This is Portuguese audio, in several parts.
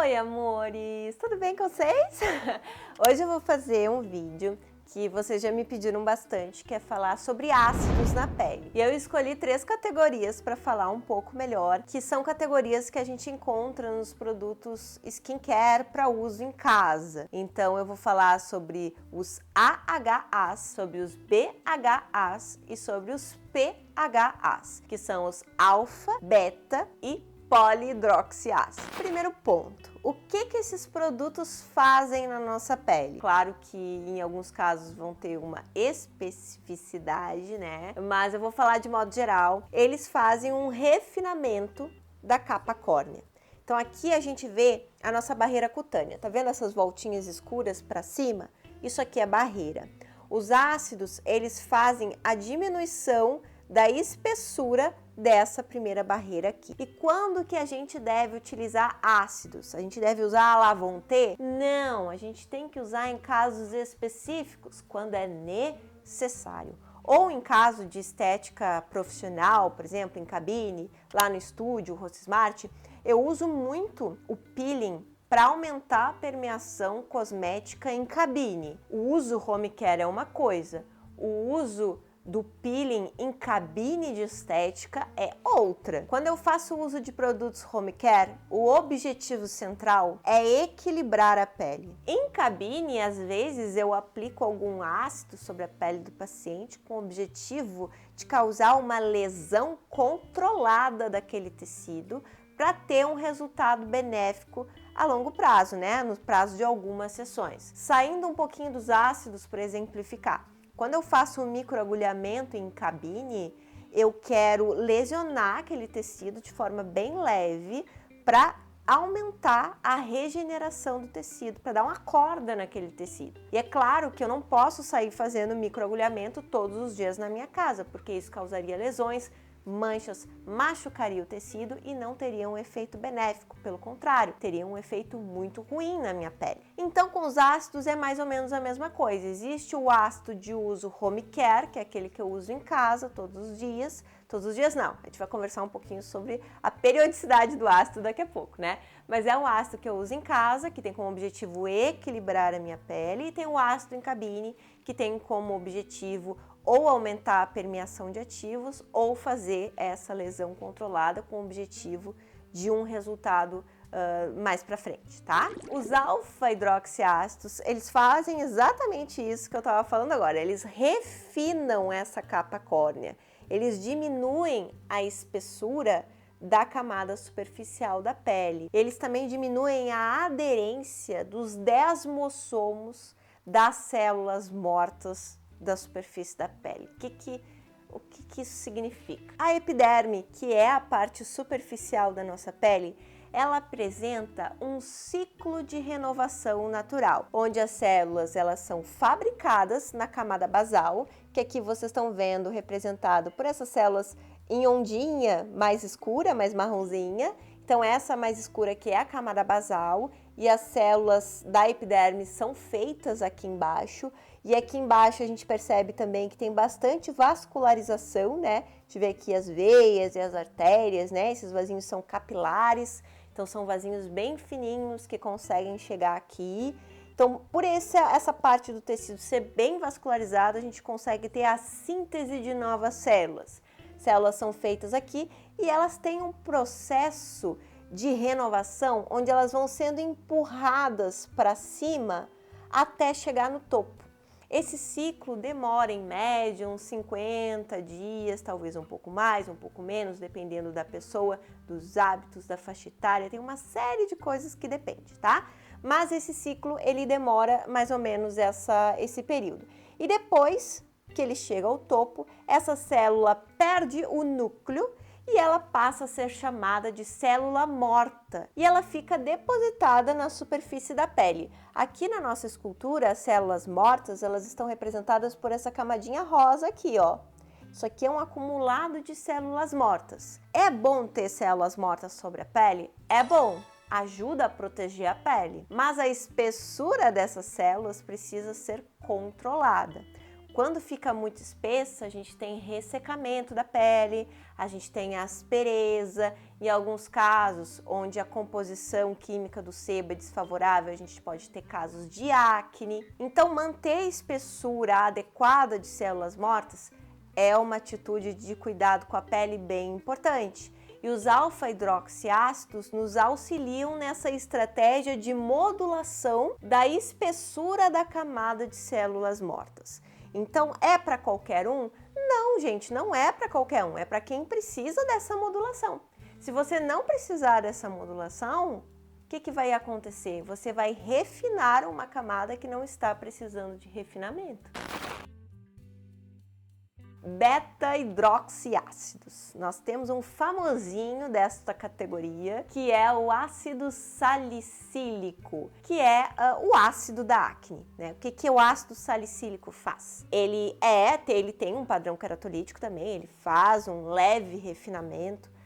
Oi, amores! Tudo bem com vocês? Hoje eu vou fazer um vídeo que vocês já me pediram bastante, que é falar sobre ácidos na pele. E eu escolhi 3 categorias para falar um pouco melhor, que são categorias que a gente encontra nos produtos skincare para uso em casa. Então eu vou falar sobre os AHAs, sobre os BHAs e sobre os PHAs, que são os alfa, beta e polihidroxiácido. Primeiro ponto, o que esses produtos fazem na nossa pele? Claro que em alguns casos vão ter uma especificidade, né? Mas eu vou falar de modo geral. Eles fazem um refinamento da capa córnea. Então aqui a gente vê a nossa barreira cutânea. Tá vendo essas voltinhas escuras para cima? Isso aqui é barreira. Os ácidos, eles fazem a diminuição da espessura dessa primeira barreira aqui. E quando que a gente deve utilizar ácidos? A gente deve usar a Lavon-T? Não, a gente tem que usar em casos específicos, quando é necessário. Ou em caso de estética profissional, por exemplo, em cabine, lá no estúdio, o Roça Smart, eu uso muito o peeling para aumentar a permeação cosmética em cabine. O uso home care é uma coisa, o uso do peeling em cabine de estética é outra. Quando eu faço uso de produtos home care, o objetivo central é equilibrar a pele. Em cabine, às vezes eu aplico algum ácido sobre a pele do paciente com o objetivo de causar uma lesão controlada daquele tecido para ter um resultado benéfico a longo prazo, né? No prazo de algumas sessões. Saindo um pouquinho dos ácidos para exemplificar. Quando eu faço um microagulhamento em cabine, eu quero lesionar aquele tecido de forma bem leve para aumentar a regeneração do tecido, para dar uma corda naquele tecido. E é claro que eu não posso sair fazendo microagulhamento todos os dias na minha casa, porque isso causaria lesões, manchas, machucaria o tecido e não teria um efeito benéfico, pelo contrário, teria um efeito muito ruim na minha pele. Então, com os ácidos é mais ou menos a mesma coisa. Existe o ácido de uso home care, que é aquele que eu uso em casa todos os dias não, a gente vai conversar um pouquinho sobre a periodicidade do ácido daqui a pouco, né? Mas é um ácido que eu uso em casa, que tem como objetivo equilibrar a minha pele, e tem o ácido em cabine, que tem como objetivo ou aumentar a permeação de ativos ou fazer essa lesão controlada com o objetivo de um resultado mais para frente, tá? Os alfa-hidroxiácidos, eles fazem exatamente isso que eu estava falando agora, eles refinam essa capa córnea, eles diminuem a espessura da camada superficial da pele, eles também diminuem a aderência dos desmossomos das células mortas da superfície da pele. O que isso significa? A epiderme, que é a parte superficial da nossa pele, ela apresenta um ciclo de renovação natural, onde as células elas são fabricadas na camada basal, que aqui vocês estão vendo representado por essas células em ondinha mais escura, mais marronzinha. Então essa mais escura que é a camada basal e as células da epiderme são feitas aqui embaixo. E aqui embaixo a gente percebe também que tem bastante vascularização, né? A gente vê aqui as veias e as artérias, né? Esses vasinhos são capilares, então são vasinhos bem fininhos que conseguem chegar aqui. Então, por essa parte do tecido ser bem vascularizada, a gente consegue ter a síntese de novas células. Células são feitas aqui e elas têm um processo de renovação onde elas vão sendo empurradas para cima até chegar no topo. Esse ciclo demora em média uns 50 dias, talvez um pouco mais, um pouco menos, dependendo da pessoa, dos hábitos, da faixa etária, tem uma série de coisas que depende, tá? Mas esse ciclo, ele demora mais ou menos esse período. E depois que ele chega ao topo, essa célula perde o núcleo e ela passa a ser chamada de célula morta e ela fica depositada na superfície da pele. Aqui na nossa escultura, as células mortas, elas estão representadas por essa camadinha rosa aqui, ó. Isso aqui é um acumulado de células mortas. É bom ter células mortas sobre a pele? É bom, ajuda a proteger a pele, mas a espessura dessas células precisa ser controlada. Quando fica muito espessa, a gente tem ressecamento da pele, a gente tem aspereza Em alguns casos, onde a composição química do sebo é desfavorável, a gente pode ter casos de acne. Então, manter a espessura adequada de células mortas é uma atitude de cuidado com a pele bem importante. E os alfa-hidroxiácidos nos auxiliam nessa estratégia de modulação da espessura da camada de células mortas. Então, é para qualquer um? Não, gente, não é para qualquer um, é para quem precisa dessa modulação. Se você não precisar dessa modulação, o que vai acontecer? Você vai refinar uma camada que não está precisando de refinamento. Beta-hidroxiácidos. Nós temos um famosinho desta categoria, que é o ácido salicílico, que é o ácido da acne, né? O que o ácido salicílico faz? Ele tem um padrão queratolítico também, ele faz um leve refinamento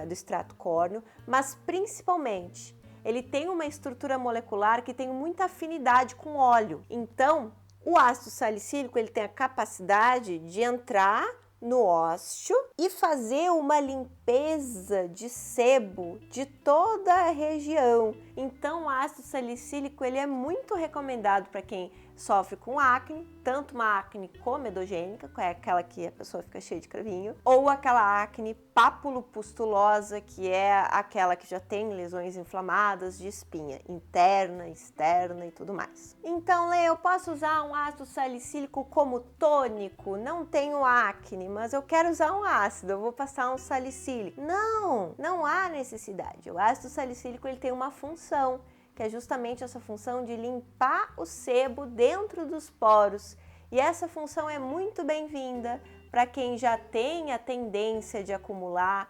do extrato córneo, mas principalmente ele tem uma estrutura molecular que tem muita afinidade com óleo. Então, o ácido salicílico ele tem a capacidade de entrar no ósseo e fazer uma limpeza de sebo de toda a região. Então, o ácido salicílico ele é muito recomendado para quem sofre com acne, tanto uma acne comedogênica, que é aquela que a pessoa fica cheia de cravinho, ou aquela acne papulopustulosa, que é aquela que já tem lesões inflamadas de espinha interna, externa e tudo mais. Então, Lê, eu posso usar um ácido salicílico como tônico? Não tenho acne, mas eu quero usar um ácido, eu vou passar um salicílico. Não há necessidade. O ácido salicílico ele tem uma função, que é justamente essa função de limpar o sebo dentro dos poros. E essa função é muito bem-vinda para quem já tem a tendência de acumular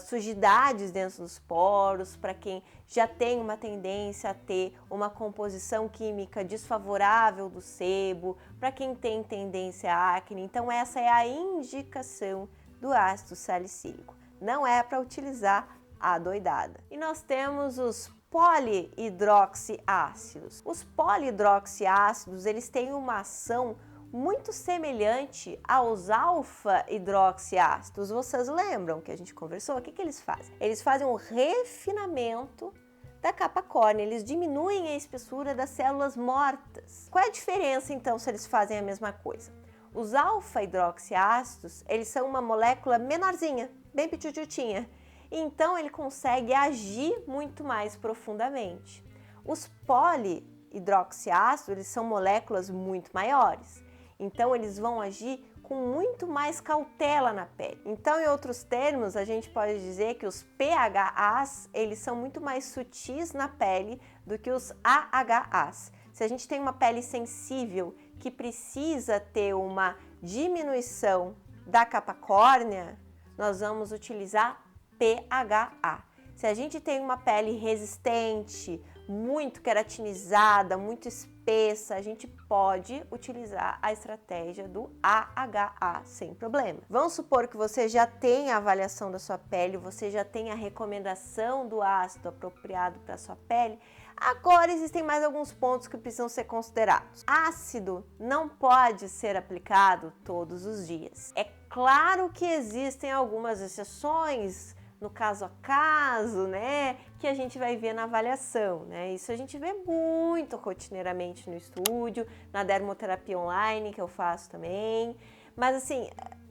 sujidades dentro dos poros, para quem já tem uma tendência a ter uma composição química desfavorável do sebo, para quem tem tendência à acne. Então essa é a indicação do ácido salicílico. Não é para utilizar adoidada. E nós temos os polihidroxiácidos. Os polihidroxiácidos, eles têm uma ação muito semelhante aos alfa-hidroxiácidos. Vocês lembram que a gente conversou? O que eles fazem? Eles fazem um refinamento da capa córnea, eles diminuem a espessura das células mortas. Qual é a diferença, então, se eles fazem a mesma coisa? Os alfa-hidroxiácidos, eles são uma molécula menorzinha, bem pitutinha. Então, ele consegue agir muito mais profundamente. Os polihidroxiácidos, eles são moléculas muito maiores. Então, eles vão agir com muito mais cautela na pele. Então, em outros termos, a gente pode dizer que os PHAs, eles são muito mais sutis na pele do que os AHAs. Se a gente tem uma pele sensível que precisa ter uma diminuição da capa córnea, nós vamos utilizar PHA. Se a gente tem uma pele resistente, muito queratinizada, muito espessa, a gente pode utilizar a estratégia do AHA sem problema. Vamos supor que você já tem a avaliação da sua pele, você já tem a recomendação do ácido apropriado para a sua pele. Agora existem mais alguns pontos que precisam ser considerados. Ácido não pode ser aplicado todos os dias. É claro que existem algumas exceções, no caso a caso, né, que a gente vai ver na avaliação, né? Isso a gente vê muito rotineiramente no estúdio, na dermoterapia online que eu faço também, mas assim,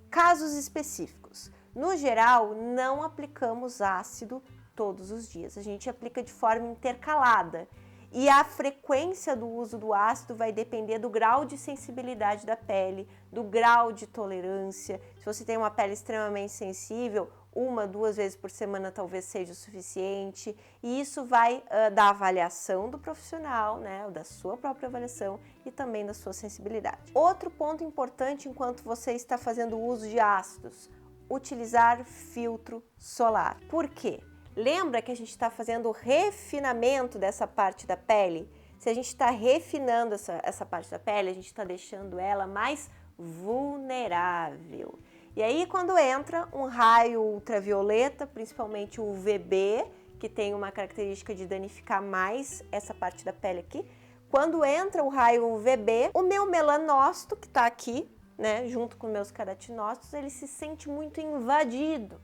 casos específicos. No geral, não aplicamos ácido todos os dias, a gente aplica de forma intercalada. E a frequência do uso do ácido vai depender do grau de sensibilidade da pele, do grau de tolerância. Se você tem uma pele extremamente sensível, 1, 2 vezes por semana talvez seja o suficiente. E isso vai da avaliação do profissional, né, da sua própria avaliação e também da sua sensibilidade. Outro ponto importante enquanto você está fazendo uso de ácidos, utilizar filtro solar. Por quê? Lembra que a gente está fazendo o refinamento dessa parte da pele? Se a gente está refinando essa parte da pele, a gente está deixando ela mais vulnerável. E aí, quando entra um raio ultravioleta, principalmente o UVB, que tem uma característica de danificar mais essa parte da pele aqui, quando entra o raio UVB, o meu melanócito, que está aqui, né, junto com meus queratinócitos, ele se sente muito invadido.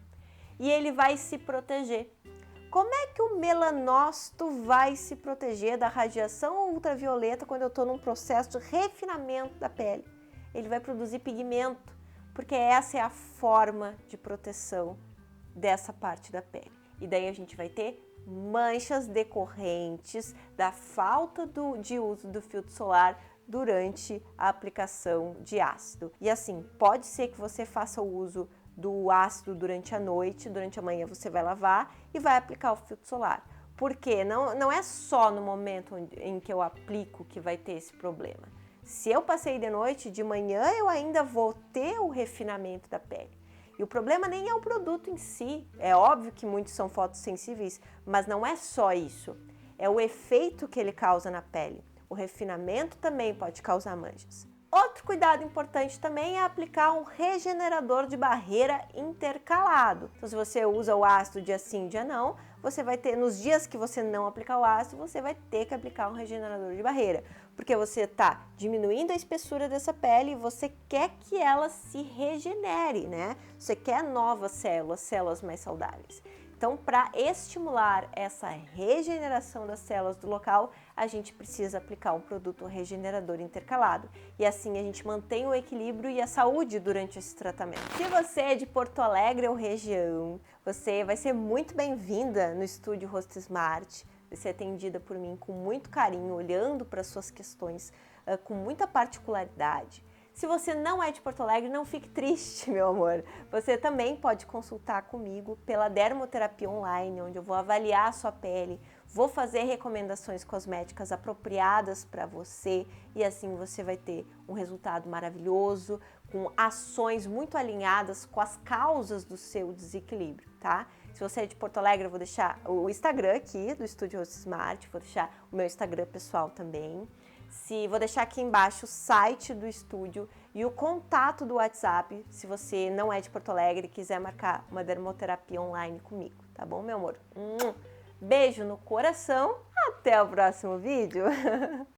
e ele vai se proteger. Como é que o melanócito vai se proteger da radiação ultravioleta quando eu estou num processo de refinamento da pele? Ele vai produzir pigmento, porque essa é a forma de proteção dessa parte da pele. E daí a gente vai ter manchas decorrentes da falta de uso do filtro solar durante a aplicação de ácido. E assim, pode ser que você faça o uso do ácido durante a noite, durante a manhã você vai lavar e vai aplicar o filtro solar. Porque não é só no momento em que eu aplico que vai ter esse problema. Se eu passei de noite, de manhã eu ainda vou ter o refinamento da pele. E o problema nem é o produto em si, é óbvio que muitos são fotossensíveis, mas não é só isso, é o efeito que ele causa na pele. O refinamento também pode causar manchas. Outro cuidado importante também é aplicar um regenerador de barreira intercalado. Então, se você usa o ácido dia sim, dia não, você vai ter, nos dias que você não aplicar o ácido, você vai ter que aplicar um regenerador de barreira, porque você está diminuindo a espessura dessa pele e você quer que ela se regenere, né? Você quer novas células, células mais saudáveis. Então, para estimular essa regeneração das células do local, a gente precisa aplicar um produto regenerador intercalado. E assim a gente mantém o equilíbrio e a saúde durante esse tratamento. Se você é de Porto Alegre ou região, você vai ser muito bem-vinda no estúdio Rosto Smart. Vai ser atendida por mim com muito carinho, olhando para suas questões com muita particularidade. Se você não é de Porto Alegre, não fique triste, meu amor. Você também pode consultar comigo pela dermoterapia online, onde eu vou avaliar a sua pele, vou fazer recomendações cosméticas apropriadas para você e assim você vai ter um resultado maravilhoso, com ações muito alinhadas com as causas do seu desequilíbrio, tá? Se você é de Porto Alegre, eu vou deixar o Instagram aqui do Estúdio Rosto Smart, vou deixar o meu Instagram pessoal também. Vou deixar aqui embaixo o site do estúdio e o contato do WhatsApp, se você não é de Porto Alegre e quiser marcar uma dermoterapia online comigo, tá bom, meu amor? Beijo no coração, até o próximo vídeo!